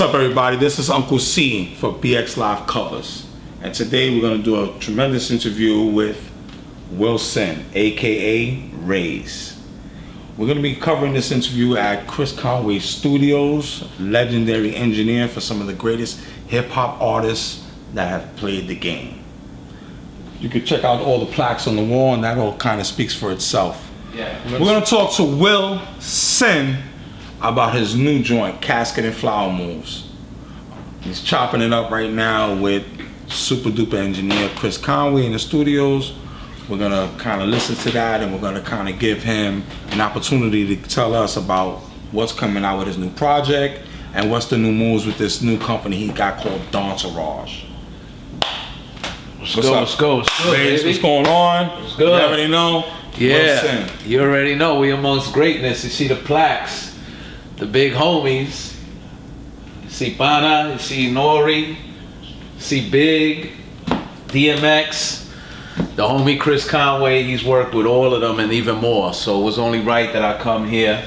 up, everybody? This is Uncle C for BXLIVE Covers, and today we're going to do a tremendous interview with Wilson, aka RAZE. We're going to be covering this interview at Chris Conway Studios, legendary engineer for some of the greatest hip-hop artists that have played the game. You can check out all the plaques on the wall, and that all kind of speaks for itself. Yeah. We're going to talk to Wilson about his new joint, Casket and Flower Moves. He's chopping it up right now with super duper engineer Chris Conway in the studios. We're gonna kind of listen to that, and we're gonna kind of give him an opportunity to tell us about what's coming out with his new project and what's the new moves with this new company he got called Entourage. Let's go. What's good, Baby? baby? What's going on? What's good? You already know? Yeah, Wilson. you already know we amongst greatness. You see the plaques, the big homies. You see Bana, you see Nori, you see Big, DMX, the homie Chris Conway. He's worked with all of them and even more. So it was only right that I come here.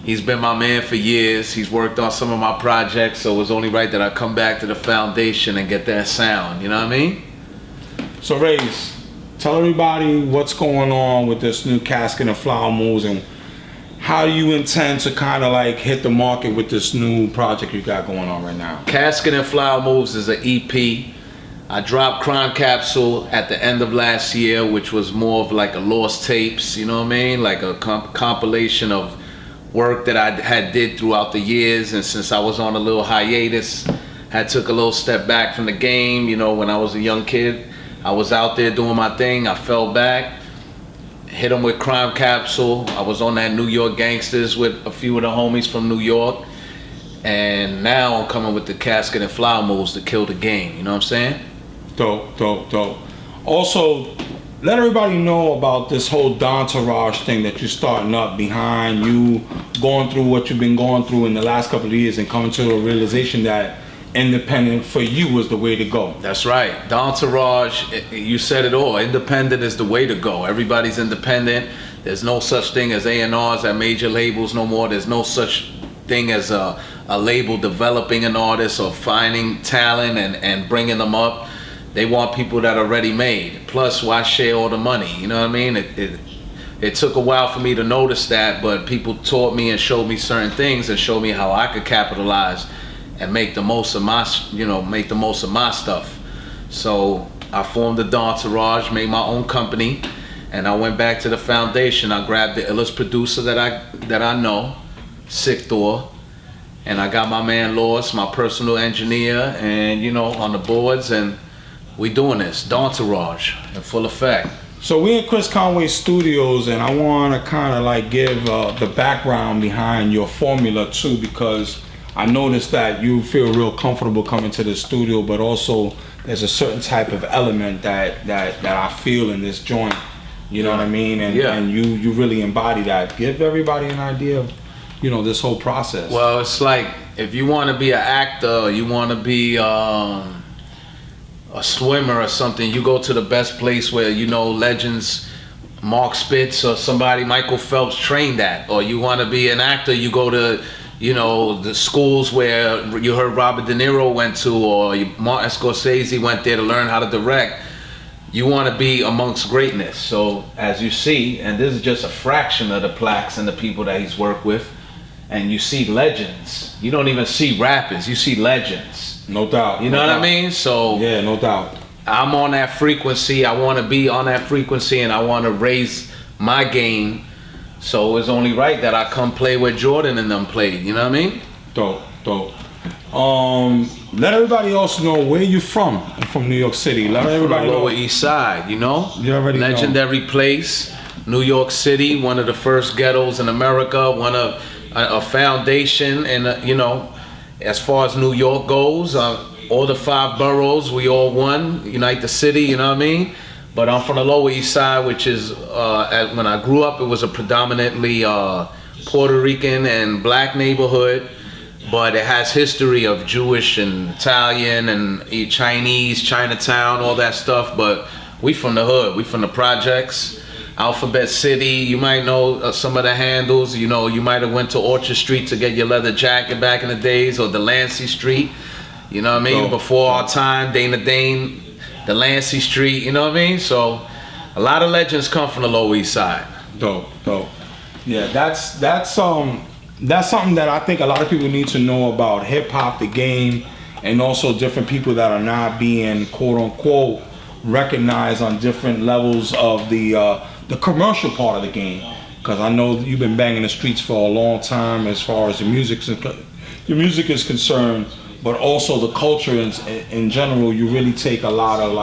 He's been my man for years. He's worked on some of my projects, so it was only right that I come back to the foundation and get that sound. You know what I mean? So RAZE, tell everybody what's going on with this new Casket and Flower Moves, and how you intend to kind of like hit the market with this new project you got going on right now. Casket and Flower Moves is an EP. I dropped Crime Capsule at the end of last year, which was more of like a lost tapes, you know what I mean? Like a compilation of work that I had did throughout the years, and since I was on a little hiatus, had took a little step back from the game. You know, when I was a young kid, I was out there doing my thing. I fell back, hit them with Crime Capsule. I was on that New York Gangsters with a few of the homies from New York, and now I'm coming with the Casket and Flower Moves to kill the game. You know what I'm saying? Dope. Also, let everybody know about this whole Entourage thing that you're starting up behind you, going through what you've been going through in the last couple of years and coming to a realization that independent for you was the way to go. That's right. Entourage, you said it all. Independent is the way to go. Everybody's independent. There's no such thing as A&Rs at major labels no more. There's no such thing as a label developing an artist or finding talent and bringing them up. They want people that are ready made. Plus, why share all the money? You know what I mean? It took a while for me to notice that, but people taught me and showed me certain things and showed me how I could capitalize and make the most of my, make the most of my stuff. So I formed the Entourage, made my own company, and I went back to the foundation. I grabbed the illest producer that I know, Sick Thor, and I got my man Lois, my personal engineer, and on the boards, and we doing this, Entourage, in full effect. So we in Chris Conway Studios, and I want to kind of like give the background behind your formula too, because I noticed that you feel real comfortable coming to the studio, but also there's a certain type of element that I feel in this joint. You know what I mean? And you really embody that. Give everybody an idea of this whole process. Well, it's like if you want to be an actor, you want to be a swimmer or something, you go to the best place where legends Mark Spitz or somebody, Michael Phelps trained at. Or you want to be an actor, you go to the schools where you heard Robert De Niro went to, or Martin Scorsese went there to learn how to direct. You want to be amongst greatness. So as you see, and this is just a fraction of the plaques and the people that he's worked with, and you see legends. You don't even see rappers, you see legends. No doubt. You know what I mean? So yeah, no doubt. I'm on that frequency. I want to be on that frequency, and I want to raise my game. So it's only right that I come play where Jordan and them played. You know what I mean? Dope. Let everybody else know where you from. I'm from New York City. Let everybody know. Lower East Side. You already know. Legendary place, New York City, one of the first ghettos in America, one of a foundation, and as far as New York goes, all the 5 boroughs, we all one, unite the city, you know what I mean? But I'm from the Lower East Side, which is, when I grew up, it was a predominantly Puerto Rican and black neighborhood, but it has history of Jewish and Italian and Chinese, Chinatown, all that stuff, but we from the hood, we from the projects. Alphabet City. You might know some of the handles. You know, you might have went to Orchard Street to get your leather jacket back in the days, or Delancey Street. You know what I mean? Before our time, Dana Dane, Delancey Street. You know what I mean? So a lot of legends come from the Lower East Side. Dope. Yeah, that's something that I think a lot of people need to know about hip hop, the game, and also different people that are not being quote unquote recognized on different levels of the commercial part of the game. Because I know you've been banging the streets for a long time as far as your music is concerned, but also the culture in general. You really take a lot of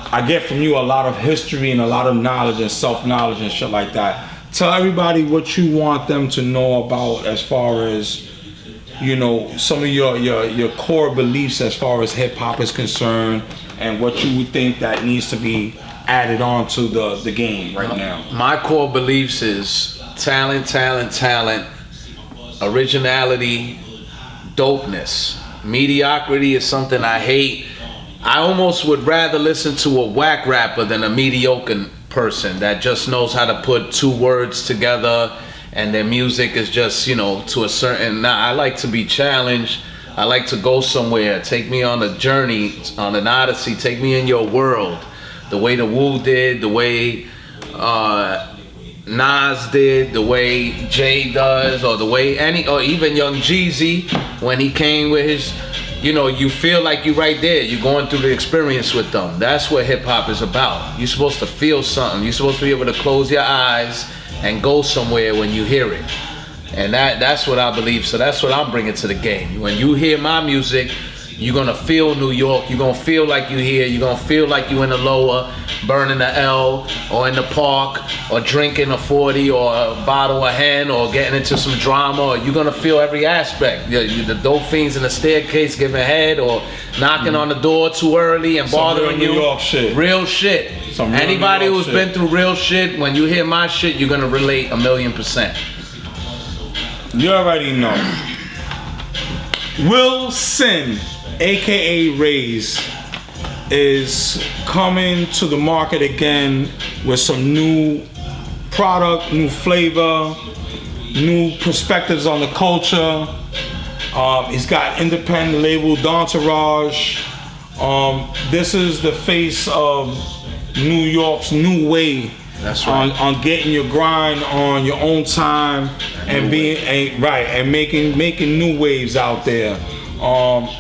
I get from you a lot of history and a lot of knowledge and self-knowledge and shit like that. Tell everybody what you want them to know about as far as, you know, some of your core beliefs as far as hip hop is concerned, and what you would think that needs to be added on to the game right now. My core beliefs is talent, originality, dopeness. Mediocrity is something I hate. I almost would rather listen to a whack rapper than a mediocre person that just knows how to put two words together and their music is just, you know, to a certain... Now, I like to be challenged. I like to go somewhere. Take me on a journey, on an odyssey. Take me in your world. The way the Wu did, the way Nas did, the way Jay does, or the way or even Young Jeezy when he came with his... You know, you feel like you're right there. You're going through the experience with them. That's what hip hop is about. You're supposed to feel something. You're supposed to be able to close your eyes and go somewhere when you hear it. And that's what I believe. So that's what I'm bringing to the game. When you hear my music, you're gonna feel New York. You're gonna feel like you're here. You're gonna feel like you're in the Lower, burning the L, or in the park, or drinking a 40 or a bottle of hen, or getting into some drama. Or you're gonna feel every aspect. The dope fiends in the staircase giving head, or knocking on the door too early and bothering you. New York shit. Real shit. Anybody who's been through real shit, when you hear my shit, you're gonna relate 1,000,000%. You already know. Will Sin, aka RAZE, is coming to the market again with some new product, new flavor, new perspectives on the culture. He's got independent label D'Entourage. This is the face of New York's new way. That's right. On getting your grind on your own time and being right and making new waves out there.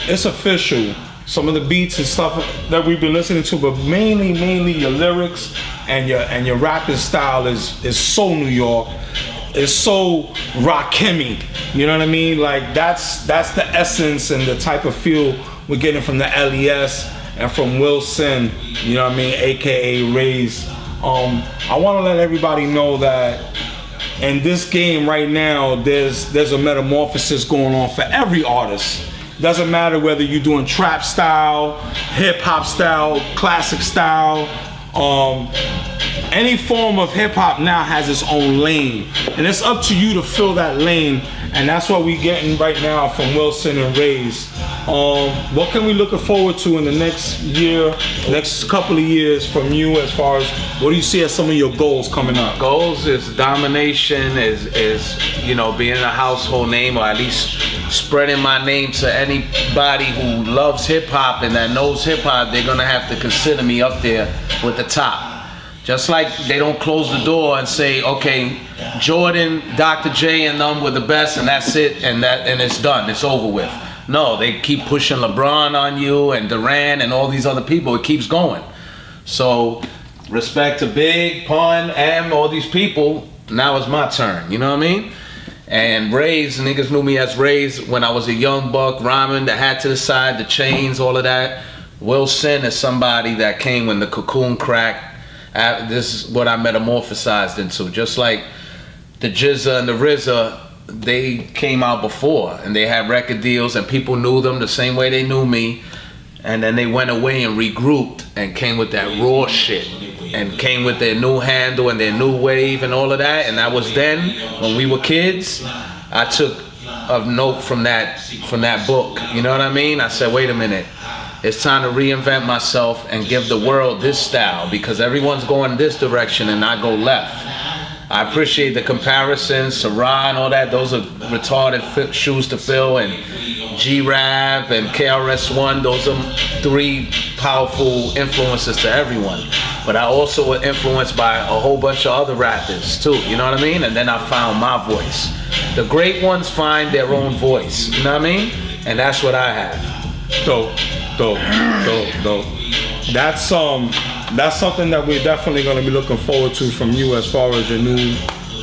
It's official. Some of the beats and stuff that we've been listening to, but mainly your lyrics and your rapping style is so New York. It's so Rakimi. You know what I mean? Like that's the essence and the type of feel we're getting from the LES and from Will Sin. You know what I mean? AKA RAZE. I want to let everybody know that in this game right now, there's a metamorphosis going on for every artist. Doesn't matter whether you're doing trap style, hip hop style, classic style. Any form of hip hop now has its own lane, and it's up to you to fill that lane. And that's what we're getting right now from Wilson and RAZE. What can we look forward to in the next year, next couple of years from you, as far as what do you see as some of your goals coming up? Goals is domination, is you know, being a household name, or at least spreading my name to anybody who loves hip hop and that knows hip hop. They're gonna have to consider me up there with the top. Just like they don't close the door and say, okay, Jordan, Dr. J and them were the best and that's it, and it's done, it's over with. No, they keep pushing LeBron on you and Durant and all these other people. It keeps going. So respect to Big, Pun, M, all these people. Now it's my turn, you know what I mean? And RAZE, niggas knew me as RAZE when I was a young buck, rhyming, the hat to the side, the chains, all of that. Will Sin is somebody that came when the cocoon cracked. This is what I metamorphosized into. Just like the Jizza and the RZA, they came out before and they had record deals and people knew them the same way they knew me. And then they went away and regrouped and came with that raw shit and came with their new handle and their new wave and all of that. And that was then, when we were kids. I took a note from that book. You know what I mean? I said, wait a minute. it's time to reinvent myself and give the world this style, because everyone's going this direction and I go left. I appreciate the comparisons, Sarah and all that. Those are retarded shoes to fill, and G-Rap and KRS-One. Those are 3 powerful influences to everyone. But I also was influenced by a whole bunch of other rappers too, you know what I mean? And then I found my voice. The great ones find their own voice, you know what I mean? And that's what I have. Dope. That's something that we're definitely going to be looking forward to from you, as far as your new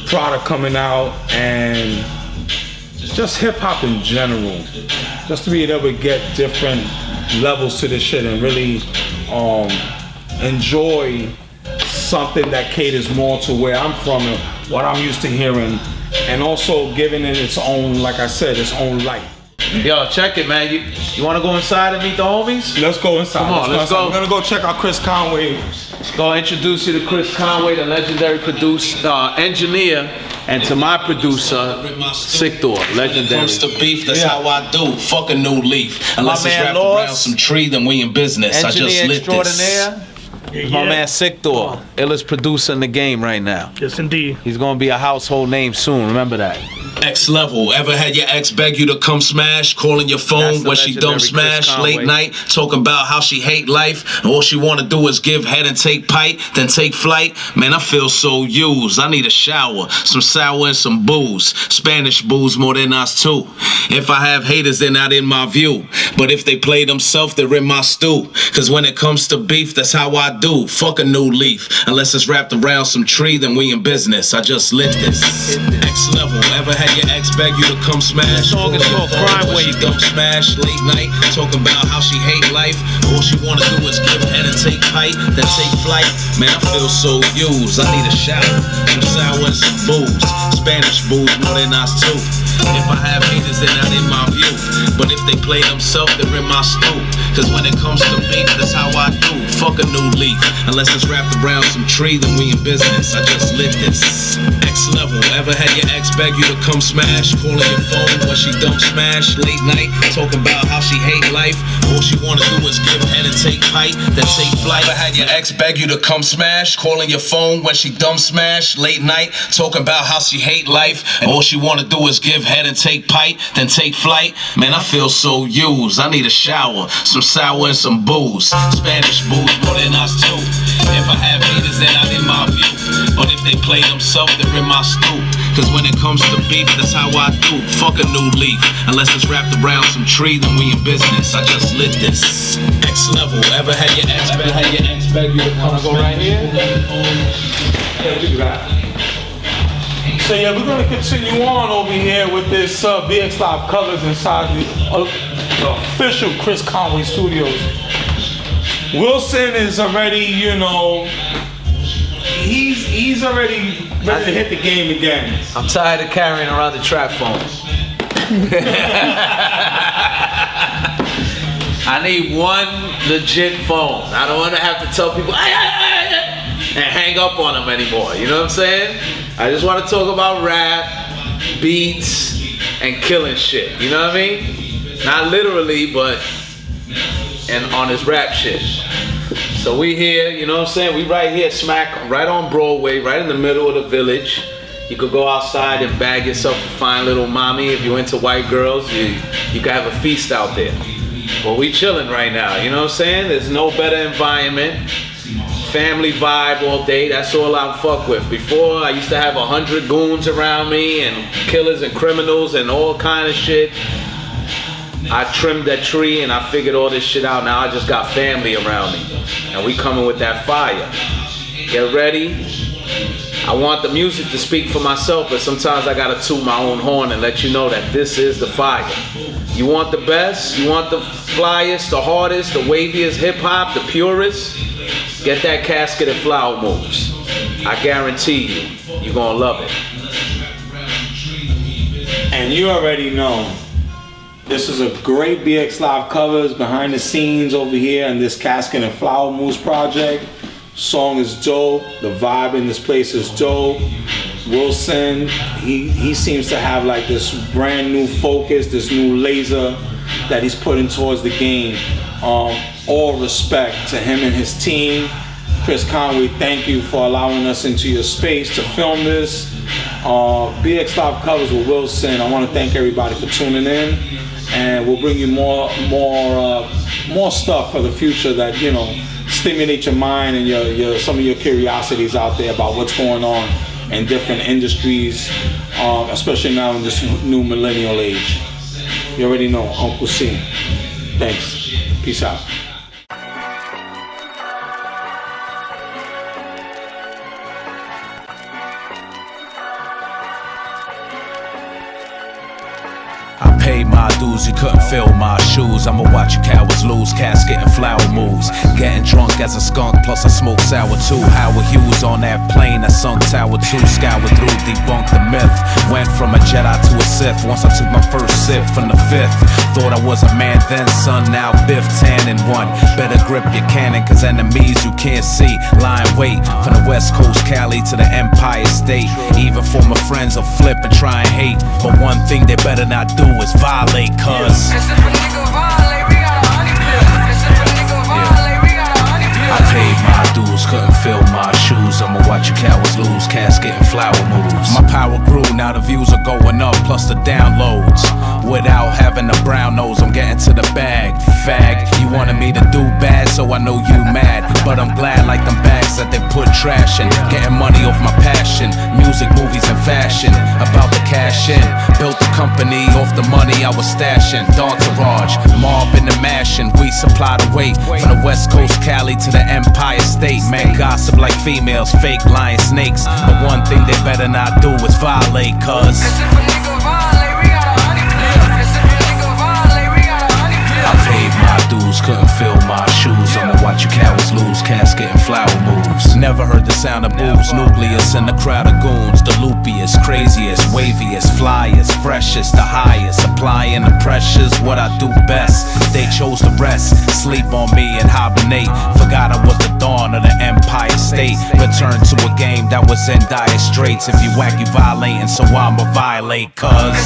product coming out, and just hip hop in general. Just to be able to get different levels to this shit and really enjoy something that caters more to where I'm from and what I'm used to hearing, and also giving it its own, like I said, its own light. Yo, check it, man. You want to go inside and meet the homies? Let's go inside. Come on, let's go. We're gonna go check out Chris Conway. Go introduce you to Chris Conway, the legendary engineer, and to my producer, Sick Door, legendary. Comes to beef, that's how I do. Fuck a new leaf. Unless it's wrapped around some tree, then we in business. I just lit this. My man Sick Door, illest producer in the game right now. Yes, indeed. He's gonna be a household name soon. Remember that. Next level. Ever had your ex beg you to come smash? Calling your phone when she don't smash. Late night, talking about how she hate life. And all she wanna do is give head and take pipe, then take flight. Man, I feel so used. I need a shower, some sour and some booze. Spanish booze more than us too. If I have haters, they're not in my view. But if they play themselves, they're in my stew. Cause when it comes to beef, that's how I do. Fuck a new leaf. Unless it's wrapped around some tree, then we in business. I just lit this. Next level. Ever had your ex beg you to come smash? Song is called Crime Wave. She don't smash. Late night, talking about how she hate life. All she wanna do is give head and take pipe, then take flight. Man, I feel so used. I need a shower, some sour and some booze. Spanish booze more than us too. If I have haters, they're not in my view. But if they play themselves, they're in my stew. Cause when it comes to beef, that's how I do. Fuck a new leaf. Unless it's wrapped around some tree, then we in business. I just lit this. Next level. Ever had your ex beg you to come smash? Calling your phone when she don't smash. Late night, talking about how she hate life. All she wanna do is give head and take pipe, then take flight. Ever had your ex beg you to come smash? Calling your phone when she dumb smash. Late night, talking about how she hate life. And all she wanna do is give head and take pipe, then take flight. Man, I feel so used. I need a shower, some sour and some booze. Spanish booze more than us too. If I have haters, they're not in my view. But if they play themselves, they're in my stew. Cause when it comes to beef, that's how I do. Fuck a new leaf. Unless it's wrapped around some tree, then we in business. I just lit this. Next level. Ever had your ex beg you to come Go right here. So yeah, we're gonna continue on over here with this BXLIVE colors inside the official Chris Conway Studios. Wilson is already, he's already ready to hit the game again. I'm tired of carrying around the trap phone. I need one legit phone. I don't want to have to tell people and hang up on them anymore. You know what I'm saying? I just want to talk about rap, beats, and killing shit. You know what I mean? Not literally, but and on his rap shit. So we here, you know what I'm saying? We right here, smack right on Broadway, right in the middle of the village. You could go outside and bag yourself a fine little mommy. If you're into white girls, you could have a feast out there. Well, we chilling right now, you know what I'm saying? There's no better environment. Family vibe all day, that's all I fuck with. Before, I used to have 100 goons around me and killers and criminals and all kind of shit. I trimmed that tree and I figured all this shit out. Now I just got family around me. And we coming with that fire. Get ready. I want the music to speak for myself, but sometimes I gotta toot my own horn and let you know that this is the fire. You want the best, you want the flyest, the hardest, the waviest hip-hop, the purest? Get that casket of flower moves. I guarantee you, you're gonna love it. And you already know, this is a great BXLIVE covers behind the scenes over here in this Casket and Flower Moves project. Song is dope. The vibe in this place is dope. Wilson, he seems to have like this brand new focus, this new laser that he's putting towards the game. All respect to him and his team. Chris Conway, thank you for allowing us into your space to film this. BXLIVE Covers with Wilson. I want to thank everybody for tuning in, and we'll bring you more stuff for the future that, you know, stimulate your mind and your some of your curiosities out there about what's going on in different industries, especially now in this new millennial age. You already know, Uncle C. Thanks. Peace out. Paid my dues, you couldn't fill my shoes. I'ma watch you cowards lose, cats getting flower moves. Getting drunk as a skunk, plus I smoke sour too. Howard Hughes on that plane that sunk Tower 2. Scoured through, debunked the myth. Went from a Jedi to a Sith once I took my first sip from the 5th. Thought I was a man then, son, now Biff, tan and one. Better grip your cannon, cause enemies you can't see. Lying wait, from the West Coast Cali to the Empire State. Even for my friends will flip and try and hate, but one thing they better not do is violate, cuz I paid my dues, couldn't fill my shoes. I'ma watch you cowards lose, cats getting flower moves. My power grew, now the views are going up, plus the downloads. Without having a brown nose, I'm getting to the bag. Fag, you wanted me to do bad, so I know you mad. But I'm glad like them bags that they put trash in. Getting money off my passion, music, movies, and fashion. About to cash in, built the company off the money I was stashing. Entourage, mob in the mashing, we supply the weight. From the West Coast Cali to the Empire State. Man, gossip like females, fake lying snakes. But one thing they better not do is violate, cuz I paid my dues, couldn't fill my shoes. I'ma watch you cowards lose, cats getting flower moves. Never heard the sound of booze, nucleus in the crowd of goons. The loopiest, craziest, waviest, flyest, freshest, the highest. Supplying the pressures, what I do best. They chose to rest, sleep on me and hibernate. Forgot I was the dawn of the Empire State. Returned to a game that was in dire straits. If you whack, you violating, so I'ma violate, cuz